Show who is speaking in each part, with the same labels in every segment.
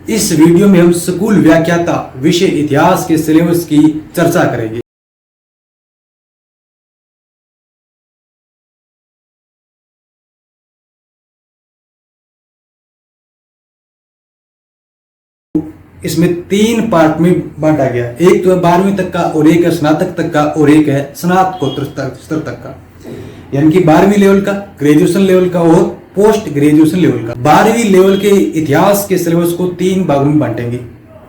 Speaker 1: इस वीडियो में हम स्कूल व्याख्याता विषय इतिहास के सिलेबस की चर्चा करेंगे। इसमें 3 पार्ट में बांटा गया। एक तो है 12वीं तक का, और एक है स्नातक तक का, और एक है स्नातकोत्तर स्तर तक का, यानी कि 12वीं लेवल का, ग्रेजुएशन लेवल का और पोस्ट ग्रेजुएशन लेवल का। 12वीं लेवल के इतिहास के सिलेबस को 3 भागों में बांटेंगे,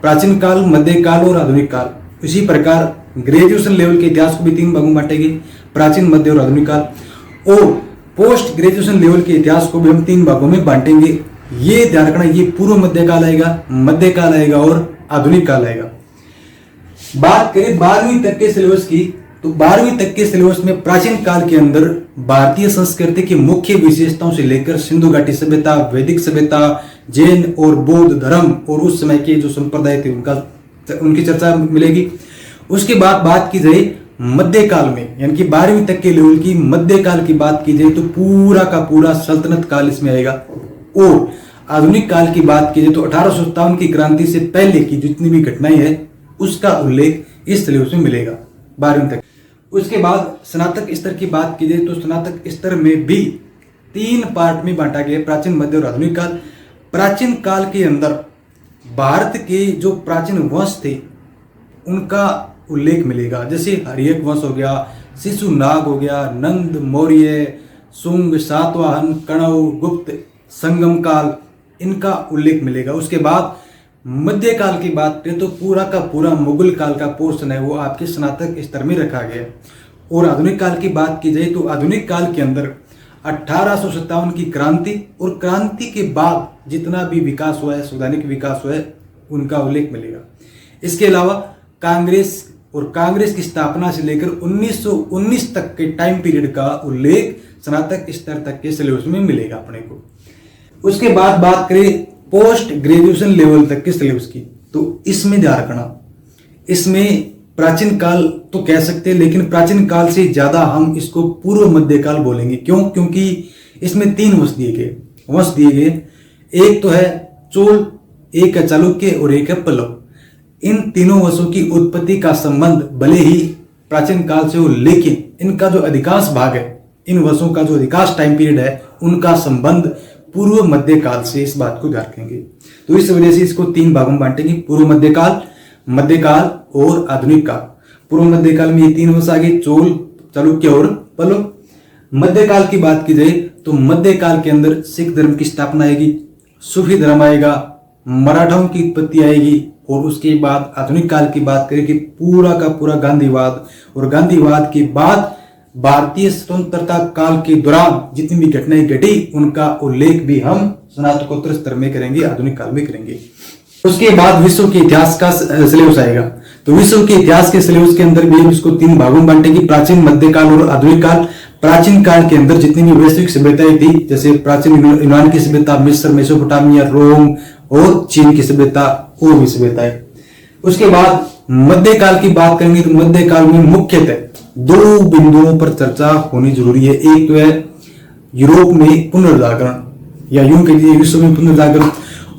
Speaker 1: प्राचीन काल, मध्यकाल और आधुनिक काल। इसी प्रकार ग्रेजुएशन लेवल के इतिहास को भी 3 भागों में बांटेंगे, प्राचीन, मध्य और आधुनिक काल। और पोस्ट ग्रेजुएशन लेवल के इतिहास को भी हम 3 भागों में बांटेंगे। ये ध्यान रखना, ये पूर्व मध्यकाल आएगा, मध्यकाल आएगा और आधुनिक काल आएगा। बात करें 12वीं तक के सिलेबस की, तो 12वीं तक के सिलेबस में प्राचीन काल के अंदर भारतीय संस्कृति की मुख्य विशेषताओं से लेकर सिंधु घाटी सभ्यता, वैदिक सभ्यता, जैन और बौद्ध धर्म और उस समय के जो संप्रदाय थे उनकी चर्चा मिलेगी। उसके बाद बात की जाए मध्यकाल में, यानी कि 12वीं तक के लेवल की मध्यकाल की बात की जाए तो पूरा का पूरा सल्तनत काल इसमें आएगा। और आधुनिक काल की बात की जाए तो 1857 की क्रांति से पहले की जितनी भी घटनाएं हैं उसका उल्लेख इस सिलेबस में मिलेगा 12वीं तक। उसके बाद स्नातक स्तर की बात की जाए तो स्नातक स्तर में भी 3 पार्ट में बांटा गया, प्राचीन, मध्य और आधुनिक काल। प्राचीन काल के अंदर भारत के जो प्राचीन वंश थे उनका उल्लेख मिलेगा, जैसे हर्यक वंश हो गया, शिशुनाग हो गया, नंद, मौर्य, शुंग, सातवाहन, कण्व, गुप्त, संगम काल, इनका उल्लेख मिलेगा। उसके बाद मध्यकाल की बात करें तो पूरा का पूरा मुगल काल का पोर्शन है वो आपके स्नातक स्तर में रखा गया। और आधुनिक काल की बात की जाए तो आधुनिक काल के अंदर 1857 की क्रांति और क्रांति के बाद जितना भी विकास हुआ है, संवैधानिक विकास हुआ है, उनका उल्लेख मिलेगा। इसके अलावा कांग्रेस और कांग्रेस की स्थापना से लेकर 1919 तक के टाइम पीरियड का उल्लेख स्नातक स्तर तक के सिलेबस में मिलेगा अपने को। उसके बाद बात करें पोस्ट ग्रेजुएशन लेवल तक के सिलेबस की, तो इसमें ध्यान रखना, इसमें प्राचीन काल तो कह सकते हैं, लेकिन प्राचीन काल से ज्यादा हम इसको पूर्व मध्यकाल बोलेंगे। क्यों? क्योंकि इसमें 3 वंश दिए गए। एक तो है चोल, एक है चालुक्य और एक है पल्लव। इन तीनों वंशों की उत्पत्ति का संबंध भले ही प्राचीन काल से हो, लेकिन इनका जो अधिकांश भाग है, इन वंशों का जो अधिकांश टाइम पीरियड है, उनका संबंध पूर्व मध्यकाल से। इस बात को ध्यान रखेंगे। तो इस वजह से इसको 3 भागों में बांटेंगे, पूर्व मध्यकाल, मध्यकाल और आधुनिक काल। पूर्व मध्यकाल में ये 3 वंश आ गए, चोल, चालुक्य और पल्लव। मध्यकाल की बात की जाए तो मध्यकाल के अंदर सिख धर्म की स्थापना आएगी, सूफी धर्म आएगा, मराठाओं की उत्पत्ति आएगी। और उसके बाद आधुनिक काल की बात करें कि पूरा का पूरा गांधीवाद, और गांधीवाद के बाद भारतीय स्वतंत्रता काल के दौरान जितनी भी घटनाएं घटी उनका उल्लेख भी हम स्नातकोत्तर स्तर में करेंगे, आधुनिक काल में करेंगे। उसके बाद विश्व के इतिहास का सिलेबस आएगा। तो विश्व के इतिहास के सिलेबस के अंदर भी हम इसको 3 भागों में बांटेंगे, प्राचीन, मध्यकाल और आधुनिक काल। प्राचीन काल के अंदर जितनी भी वैश्विक सभ्यताएं थी, जैसे प्राचीन यूनान की सभ्यता, मिस्र, मेसोपोटामिया, रोम और चीन की सभ्यता, और भी सभ्यताएं। उसके बाद मध्यकाल की बात करेंगे तो मध्यकाल में मुख्यतः 2 बिंदुओं पर चर्चा होनी जरूरी है। एक तो है यूरोप में पुनर्जागरण, या यूं कह लीजिए विश्व में पुनर्जागरण,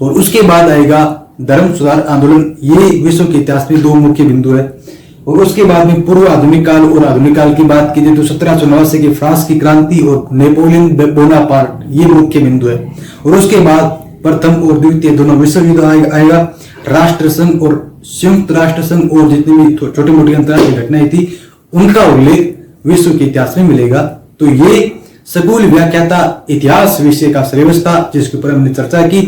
Speaker 1: और उसके बाद आएगा धर्म सुधार आंदोलन। ये विश्व के इतिहास में 2 मुख्य बिंदु है। और उसके बाद में पूर्व आधुनिक काल और आधुनिक काल की बात की जाए तो 1789 की फ्रांस की क्रांति और नेपोलियन बोनापार्ट, ये मुख्य बिंदु है। और उसके बाद प्रथम और द्वितीय दोनों विश्व युद्ध आएगा, राष्ट्र संघ और संयुक्त राष्ट्र संघ और जितनी भी छोटी मोटी अंतर्राष्ट्रीय घटनाएं थी उनका उल्लेख विश्व के इतिहास में मिलेगा। तो ये स्कूल व्याख्याता इतिहास विषय का सिलेबस था जिसके ऊपर हमने चर्चा की।